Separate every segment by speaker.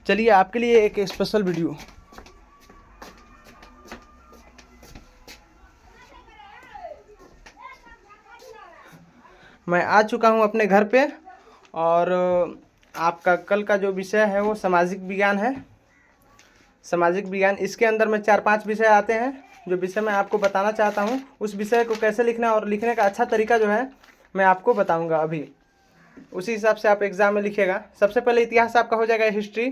Speaker 1: चलिए आपके लिए एक स्पेशल वीडियो। मैं आ चुका हूं अपने घर पे और आपका कल का जो विषय है वो सामाजिक विज्ञान है। सामाजिक विज्ञान, इसके अंदर में 4-5 विषय आते हैं। जो विषय मैं आपको बताना चाहता हूं उस विषय को कैसे लिखना और लिखने का अच्छा तरीका जो है मैं आपको बताऊंगा अभी। उसी हिसाब से आप एग्ज़ाम में लिखिएगा। सबसे पहले इतिहास आपका हो जाएगा, हिस्ट्री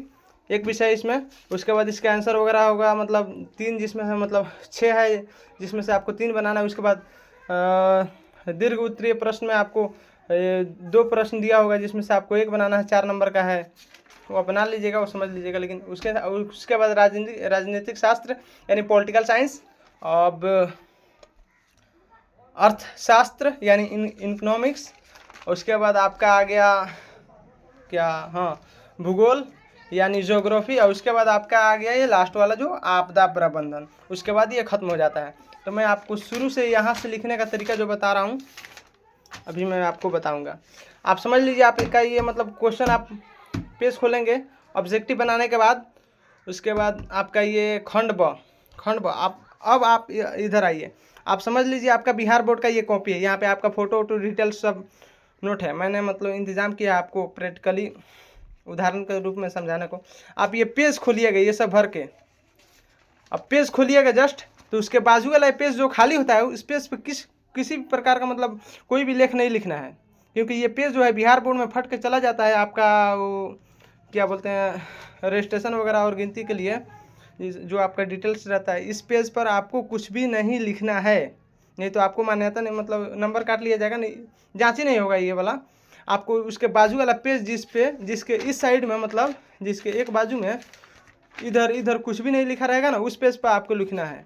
Speaker 1: एक विषय इसमें। उसके बाद इसका आंसर वगैरह होगा, मतलब 3 जिसमें है, मतलब 6 है जिसमें से आपको 3 बनाना है। उसके बाद दीर्घ उत्तरीय प्रश्न में आपको 2 प्रश्न दिया होगा जिसमें से आपको 1 बनाना है, 4 नंबर का है, वो बना लीजिएगा, वो समझ लीजिएगा। लेकिन उसके बाद राजनीतिक शास्त्र यानी पॉलिटिकल साइंस, अब अर्थशास्त्र यानी इकोनॉमिक्स। उसके बाद आपका आ गया क्या, हाँ, भूगोल यानी ज्योग्राफी। और उसके बाद आपका आ गया ये लास्ट वाला जो आपदा प्रबंधन। उसके बाद ये खत्म हो जाता है। तो मैं आपको शुरू से यहाँ से लिखने का तरीका जो बता रहा हूँ अभी मैं आपको बताऊँगा। आप समझ लीजिए, आपका ये मतलब क्वेश्चन आप पेज खोलेंगे ऑब्जेक्टिव बनाने के बाद। उसके बाद आपका ये खंड ब आप इधर आइए। आप समझ लीजिए आपका बिहार बोर्ड का ये कॉपी है। यहाँ पे आपका फोटो वोटो डिटेल्स सब नोट है। मैंने मतलब इंतज़ाम किया आपको प्रैक्टिकली उदाहरण के रूप में समझाने को। आप ये पेज खोलिएगा ये सब भर के। अब पेज खोलिएगा जस्ट, तो उसके बाजू वाला पेज जो खाली होता है उस पेज पे किसी भी प्रकार का मतलब कोई भी लेख नहीं लिखना है, क्योंकि ये पेज जो है बिहार बोर्ड में फट के चला जाता है आपका वो क्या बोलते हैं रजिस्ट्रेशन वगैरह और गिनती के लिए जो आपका डिटेल्स रहता है। इस पेज पर आपको कुछ भी नहीं लिखना है, नहीं तो आपको मान्यता नहीं, मतलब नंबर काट लिया जाएगा, नहीं जांच ही नहीं होगा ये वाला। आपको उसके बाजू वाला पेज जिसके इस साइड में, मतलब जिसके एक बाजू में इधर कुछ भी नहीं लिखा रहेगा ना, उस पेज पर आपको लिखना है।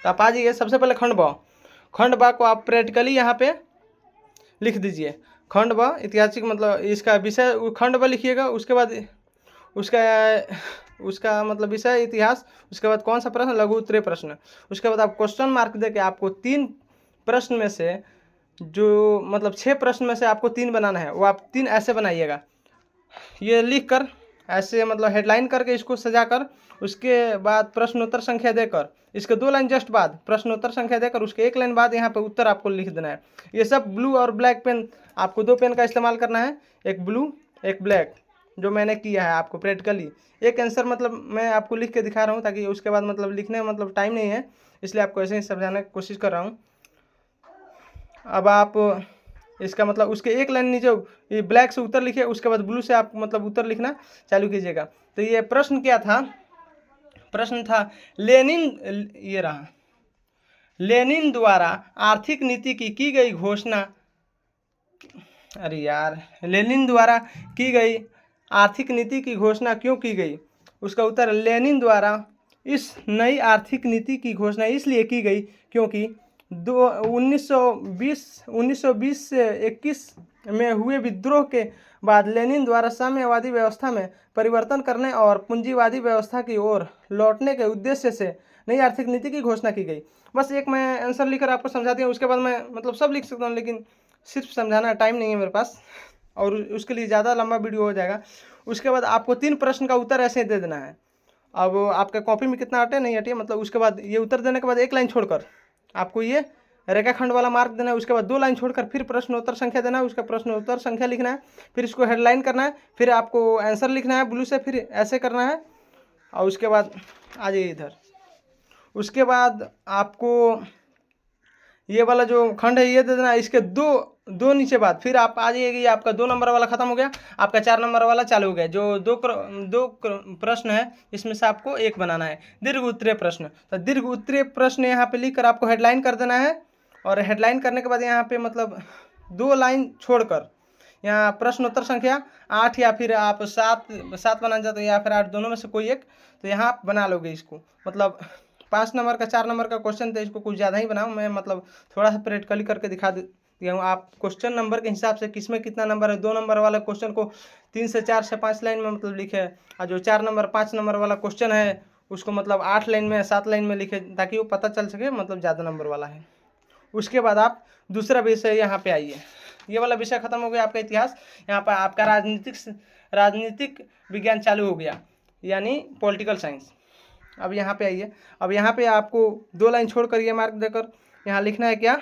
Speaker 1: तो आप आ जाइए। सबसे पहले खंड ब को आप प्रैक्टिकली यहाँ पे लिख दीजिए। खंड ब ऐतिहासिक, मतलब इसका विषय खंड ब लिखिएगा। उसके बाद उसका मतलब विषय इतिहास। उसके बाद कौन सा प्रश्न, लघु उत्तरीय प्रश्न। उसके बाद आप क्वेश्चन मार्क दे के आपको 3 प्रश्न में से जो मतलब 6 प्रश्न में से आपको 3 बनाना है, वो आप 3 ऐसे बनाइएगा। ये लिख कर ऐसे मतलब हेडलाइन करके इसको सजा कर, उसके बाद प्रश्नोत्तर संख्या देकर, इसके 2 लाइन जस्ट बाद प्रश्नोत्तर संख्या देकर, उसके 1 लाइन बाद यहाँ पे उत्तर आपको लिख देना है। ये सब ब्लू और ब्लैक पेन, आपको 2 पेन का इस्तेमाल करना है, एक ब्लू एक ब्लैक, जो मैंने किया है आपको प्रैक्टिकली। एक आंसर मतलब मैं आपको लिख के दिखा रहा हूँ ताकि उसके बाद मतलब लिखने में मतलब टाइम नहीं है, इसलिए आपको ऐसे ही समझाने की कोशिश कर रहा हूँ। अब आप इसका मतलब उसके 1 लाइन नीचे ये ब्लैक से उत्तर लिखिए, उसके बाद ब्लू से आप मतलब उत्तर लिखना चालू कीजिएगा। तो ये प्रश्न क्या था, प्रश्न था ये रहा, लेनिन द्वारा आर्थिक नीति की गई घोषणा, अरे यार, लेनिन द्वारा की गई आर्थिक नीति की घोषणा क्यों की गई। उसका उत्तर, लेनिन द्वारा इस नई आर्थिक नीति की घोषणा इसलिए की गई क्योंकि 1920 से 21 में हुए विद्रोह के बाद लेनिन द्वारा साम्यवादी व्यवस्था में परिवर्तन करने और पूंजीवादी व्यवस्था की ओर लौटने के उद्देश्य से नई आर्थिक नीति की घोषणा की गई। बस एक मैं आंसर लिखकर आपको समझा दिया। उसके बाद मैं मतलब सब लिख सकता हूँ, लेकिन सिर्फ समझाना टाइम नहीं है मेरे पास, और उसके लिए ज़्यादा लंबा वीडियो हो जाएगा। उसके बाद आपको 3 प्रश्न का उत्तर ऐसे दे देना है। अब आपका कॉपी में कितना हटे नहीं हटे, मतलब उसके बाद ये उत्तर देने के बाद 1 लाइन छोड़कर आपको ये रेखाखंड वाला मार्क देना है। उसके बाद 2 लाइन छोड़कर फिर प्रश्नोत्तर संख्या देना है, उसका प्रश्नोत्तर संख्या लिखना है, फिर इसको हेडलाइन करना है, फिर आपको आंसर लिखना है ब्लू से, फिर ऐसे करना है। और उसके बाद आ जाइए इधर। उसके बाद आपको ये वाला जो खंड है ये दे देना, इसके दो नीचे बाद फिर आप आ जाइएगा। आपका 2 नंबर वाला खत्म हो गया, आपका 4 नंबर वाला चालू हो गया। जो दो प्रश्न है इसमें से आपको 1 बनाना है, दीर्घ उत्तरीय प्रश्न। तो दीर्घ उत्तरीय प्रश्न यहाँ पे लिख कर आपको हेडलाइन कर देना है, और हेडलाइन करने के बाद यहाँ पे मतलब 2 लाइन छोड़कर यहाँ प्रश्नोत्तर संख्या 8 या फिर आप 7 बनाना चाहते हो या फिर 8, दोनों में से कोई एक, तो यहाँ आप बना लोगे इसको। मतलब 5 नंबर का 4 नंबर का क्वेश्चन, तो इसको कुछ ज़्यादा ही बनाऊँ मैं, मतलब थोड़ा सा प्रैक्टिकली करके दिखा दिया हूँ। आप क्वेश्चन नंबर के हिसाब से किसमें कितना नंबर है, 2 नंबर वाला क्वेश्चन को 3 से 4 से 5 लाइन में मतलब लिखे, और जो 4 नंबर 5 नंबर वाला क्वेश्चन है उसको मतलब 8 लाइन में 7 लाइन में लिखे, ताकि वो पता चल सके मतलब ज़्यादा नंबर वाला है। उसके बाद आप दूसरा विषय यहाँ पे आइए। ये वाला विषय खत्म हो गया आपका इतिहास। यहाँ पर आपका राजनीतिक विज्ञान चालू हो गया, यानी पॉलिटिकल साइंस। अब यहाँ पे आइए। अब यहाँ पे आपको 2 लाइन छोड़कर ये मार्क देकर यहाँ लिखना है क्या,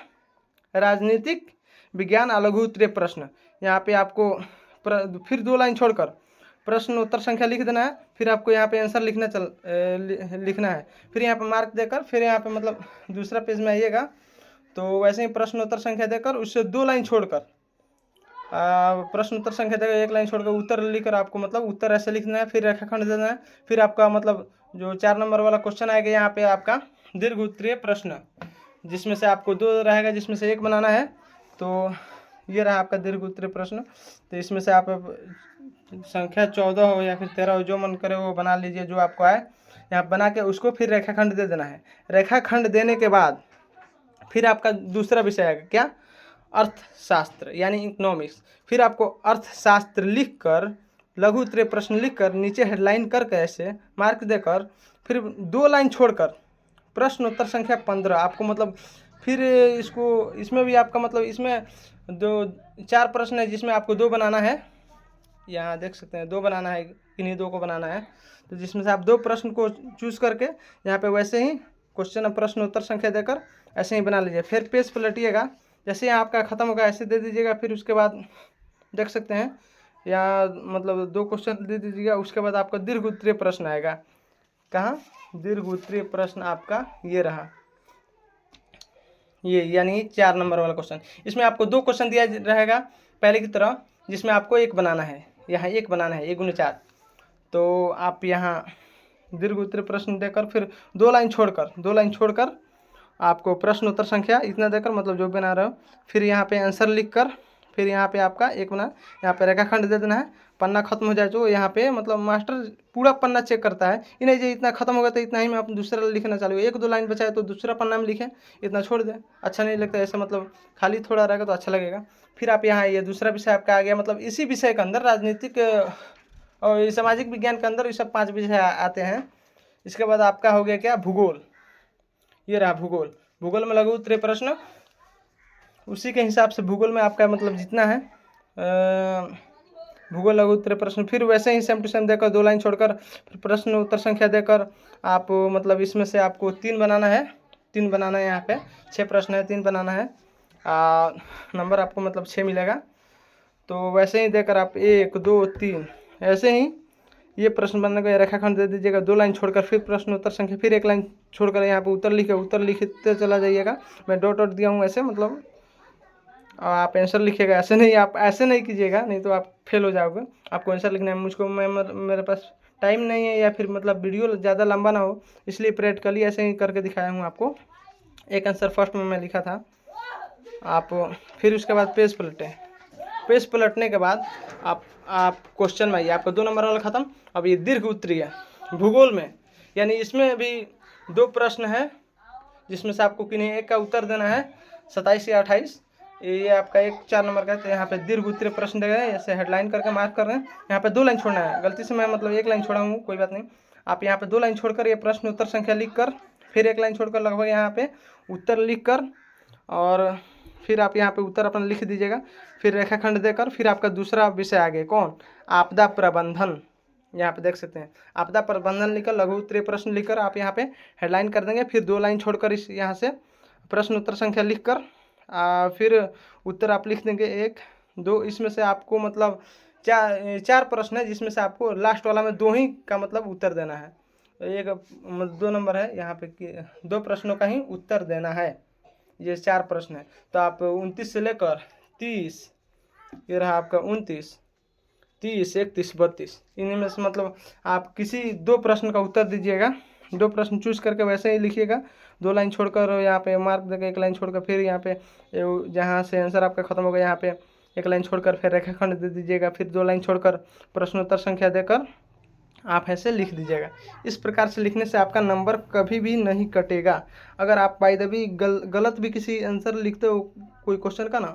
Speaker 1: राजनीतिक विज्ञान लघु उत्तरीय प्रश्न। यहाँ पे आपको फिर 2 लाइन छोड़कर प्रश्न उत्तर संख्या लिख देना है। फिर आपको यहाँ पे आंसर लिखना है। फिर यहाँ पे मार्क देकर फिर यहाँ पे मतलब दूसरा पेज में आइएगा तो वैसे ही प्रश्न उत्तर संख्या देकर उससे 2 लाइन छोड़कर प्रश्न उत्तर संख्या देकर 1 लाइन छोड़कर उत्तर लिखकर आपको मतलब उत्तर ऐसे लिखना है। फिर रेखाखंड देना है। फिर आपका मतलब जो 4 नंबर वाला क्वेश्चन आएगा यहाँ पे आपका दीर्घ उत्तरीय प्रश्न, जिसमें से आपको 2 रहेगा, जिसमें से 1 बनाना है। तो ये रहा आपका दीर्घ उत्तरीय प्रश्न। तो इसमें से आप संख्या 14 हो या फिर 13 हो, जो मन करे वो बना लीजिए, जो आपको आए। यहाँ बना के उसको फिर रेखाखंड दे देना है। रेखाखंड देने के बाद फिर आपका दूसरा विषय आएगा क्या, अर्थशास्त्र यानी इकोनॉमिक्स। फिर आपको अर्थशास्त्र लिखकर लघु उत्तरीय प्रश्न लिखकर नीचे हेडलाइन करके ऐसे मार्क देकर फिर 2 लाइन छोड़कर प्रश्न उत्तर संख्या 15 आपको मतलब फिर इसमें भी आपका मतलब इसमें 4 प्रश्न है, जिसमें आपको 2 बनाना है। यहाँ देख सकते हैं 2 बनाना है, किन्हीं 2 को बनाना है। तो जिसमें से आप 2 प्रश्न को चूज करके यहाँ पे वैसे ही क्वेश्चन प्रश्न उत्तर संख्या देकर ऐसे ही बना लीजिए। फिर पेज पलटिएगा, जैसे ही आपका खत्म होगा ऐसे दे दीजिएगा। फिर उसके बाद देख सकते हैं यहाँ मतलब 2 क्वेश्चन दे दीजिएगा। उसके बाद आपका दीर्घ उत्तरीय प्रश्न आएगा। कहाँ, दीर्घ उत्तरीय प्रश्न आपका ये रहा, ये यानी 4 नंबर वाला क्वेश्चन। इसमें आपको 2 क्वेश्चन दिया रहेगा पहले की तरह, जिसमें आपको 1 बनाना है। यहाँ 1 बनाना है, 1 गुने 4। तो आप यहाँ दीर्घ उत्तरीय प्रश्न देकर फिर 2 लाइन छोड़कर आपको प्रश्न उत्तर संख्या इतना देकर मतलब जो बना रहे हो, फिर यहाँ पे आंसर लिखकर फिर यहाँ पे आपका 1 बना, यहाँ पे रेखाखंड दे देना है। पन्ना खत्म हो जाए तो यहाँ पे मतलब मास्टर पूरा पन्ना चेक करता है, ये नहीं जो इतना खत्म होगा तो इतना ही में आप दूसरा लिखना चालू, 1-2 लाइन बचाए तो दूसरा पन्ना में लिखें, इतना छोड़ दें, अच्छा नहीं लगता ऐसा, मतलब खाली थोड़ा रहेगा तो अच्छा लगेगा। फिर आप यहाँ ये दूसरा विषय आपका आ गया, मतलब इसी विषय के अंदर राजनीतिक और सामाजिक विज्ञान के अंदर ये सब 5 विषय आते हैं। इसके बाद आपका हो गया क्या, भूगोल। ये रहा भूगोल में लघु उत्तरीय प्रश्न। उसी के हिसाब से भूगोल में आपका मतलब जितना है भूगोल लघु उत्तरीय प्रश्न, फिर वैसे ही सेम टू सेम देकर 2 लाइन छोड़कर फिर प्रश्न उत्तर संख्या देकर आप मतलब इसमें से आपको 3 बनाना है। 3 बनाना है, यहाँ पे 6 प्रश्न है, 3 बनाना है। नंबर आपको मतलब 6 मिलेगा। तो वैसे ही देकर आप 1 2 3 ऐसे ही ये प्रश्न बनने का रेखाखंड दे दीजिएगा। 2 लाइन छोड़कर फिर प्रश्न उत्तर संख्या, फिर 1 लाइन छोड़कर यहाँ पे उत्तर लिखते चला जाइएगा। मैं डॉट दिया हूँ ऐसे, मतलब आप आंसर लिखिएगा, ऐसे नहीं, आप ऐसे नहीं कीजिएगा, नहीं तो आप फेल हो जाओगे। आपको आंसर लिखना है। मुझको मेरे पास टाइम नहीं है, या फिर मतलब वीडियो ज़्यादा लंबा ना हो, इसलिए प्रैक्टिकली ऐसे ही करके दिखाया हूँ आपको। एक आंसर फर्स्ट में मैं लिखा था। आप फिर उसके बाद पेज पलटने के बाद आप क्वेश्चन में आइए। आपका 2 नंबर वाला खत्म। अब ये दीर्घ उत्तरीय भूगोल में, यानी इसमें भी 2 प्रश्न है, जिसमें से आपको किन्हीं एक का उत्तर देना है, 27 या 28। ये आपका 4 नंबर का है। तो यहाँ पे दीर्घ उत्तरीय प्रश्न देगा, ऐसे हेडलाइन करके मार्क कर रहे हैं। यहाँ पे 2 लाइन छोड़ना है, गलती से मैं मतलब 1 लाइन छोड़ा हूँ, कोई बात नहीं। आप यहाँ पे 2 लाइन छोड़कर ये प्रश्न उत्तर संख्या लिख कर, फिर 1 लाइन छोड़कर लगभग यहाँ पे उत्तर लिख कर, और फिर आप यहाँ पे उत्तर अपना लिख दीजिएगा। फिर रेखाखंड देकर फिर आपका दूसरा विषय आगे कौन, आपदा प्रबंधन। यहाँ पे देख सकते हैं आपदा प्रबंधन लिखकर लघु उत्तरीय प्रश्न लिखकर आप यहाँ पे हेडलाइन कर देंगे। फिर 2 लाइन छोड़कर इस यहाँ से प्रश्न उत्तर संख्या लिखकर फिर उत्तर आप लिख देंगे 1 2। इसमें से आपको मतलब 4 प्रश्न है, जिसमें से आपको लास्ट वाला में 2 ही का मतलब उत्तर देना है। 2 नंबर है, यहाँ पे 2 प्रश्नों का ही उत्तर देना है। ये 4 प्रश्न है। तो आप 29 से लेकर 30, ये रहा आपका 29 30 31 32, इन्हीं में से मतलब आप किसी 2 प्रश्न का उत्तर दीजिएगा। 2 प्रश्न चूज करके वैसे ही लिखिएगा। 2 लाइन छोड़कर यहाँ पे मार्क देकर 1 लाइन छोड़कर फिर यहाँ पे जहाँ से आंसर आपका खत्म होगा यहाँ पे 1 लाइन छोड़कर फिर रेखाखंड दे दीजिएगा। फिर 2 लाइन छोड़कर प्रश्नोत्तर संख्या देकर आप ऐसे लिख दीजिएगा। इस प्रकार से लिखने से आपका नंबर कभी भी नहीं कटेगा। अगर आप बाय द वे गलत भी किसी आंसर लिखते हो कोई क्वेश्चन का ना,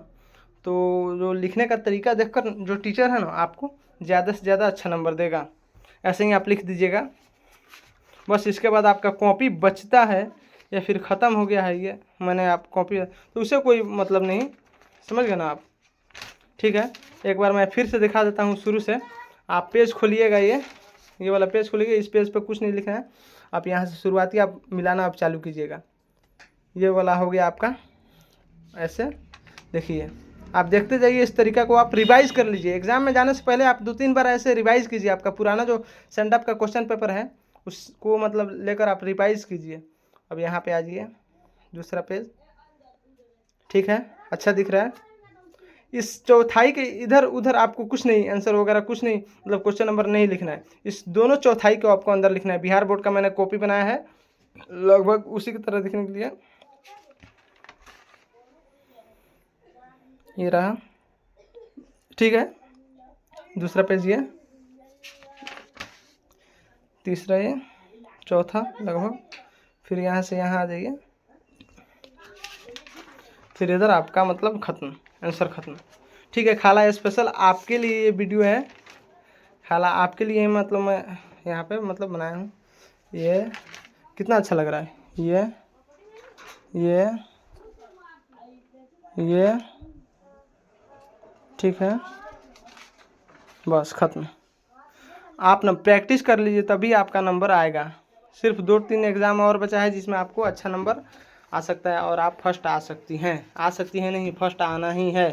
Speaker 1: तो जो लिखने का तरीका देखकर जो टीचर है ना, आपको ज़्यादा से ज़्यादा अच्छा नंबर देगा। ऐसे ही आप लिख दीजिएगा बस। इसके बाद आपका कॉपी बचता है या फिर ख़त्म हो गया है ये, मैंने आप कॉपी, तो उससे कोई मतलब नहीं, समझ गए ना आप। ठीक है, एक बार मैं फिर से दिखा देता हूँ शुरू से। आप पेज खोलिएगा, ये वाला पेज खोलिएगा। इस पेज पे कुछ नहीं लिखना है, आप यहाँ से शुरुआती आप मिलाना आप चालू कीजिएगा। ये वाला हो गया आपका, ऐसे देखिए, आप देखते जाइए। इस तरीका को आप रिवाइज कर लीजिए। एग्जाम में जाने से पहले आप 2-3 बार ऐसे रिवाइज कीजिए। आपका पुराना जो सेंडअप का क्वेश्चन पेपर है उसको मतलब लेकर आप रिवाइज कीजिए। अब यहाँ पे आ जाइए, दूसरा पेज, ठीक है, अच्छा दिख रहा है। इस चौथाई के इधर उधर आपको कुछ नहीं, आंसर वगैरह कुछ नहीं, मतलब क्वेश्चन नंबर नहीं लिखना है। इस दोनों चौथाई को आपको अंदर लिखना है। बिहार बोर्ड का मैंने कॉपी बनाया है लगभग उसी की तरह दिखने के लिए। ये रहा, ठीक है, दूसरा पेज ये, तीसरा ये, चौथा लगभग, फिर यहाँ से यहाँ आ जाइए, फिर इधर आपका मतलब ख़त्म, आंसर ख़त्म। ठीक है, खाला स्पेशल आपके लिए ये वीडियो है, खाला आपके लिए मतलब मैं यहाँ पे मतलब बनाया हूँ। ये कितना अच्छा लग रहा है, ये ठीक है, बस ख़त्म। आप ना प्रैक्टिस कर लीजिए, तभी आपका नंबर आएगा। सिर्फ 2-3 एग्ज़ाम और बचा है जिसमें आपको अच्छा नंबर आ सकता है और आप फर्स्ट आ सकती हैं नहीं, फर्स्ट आना ही है।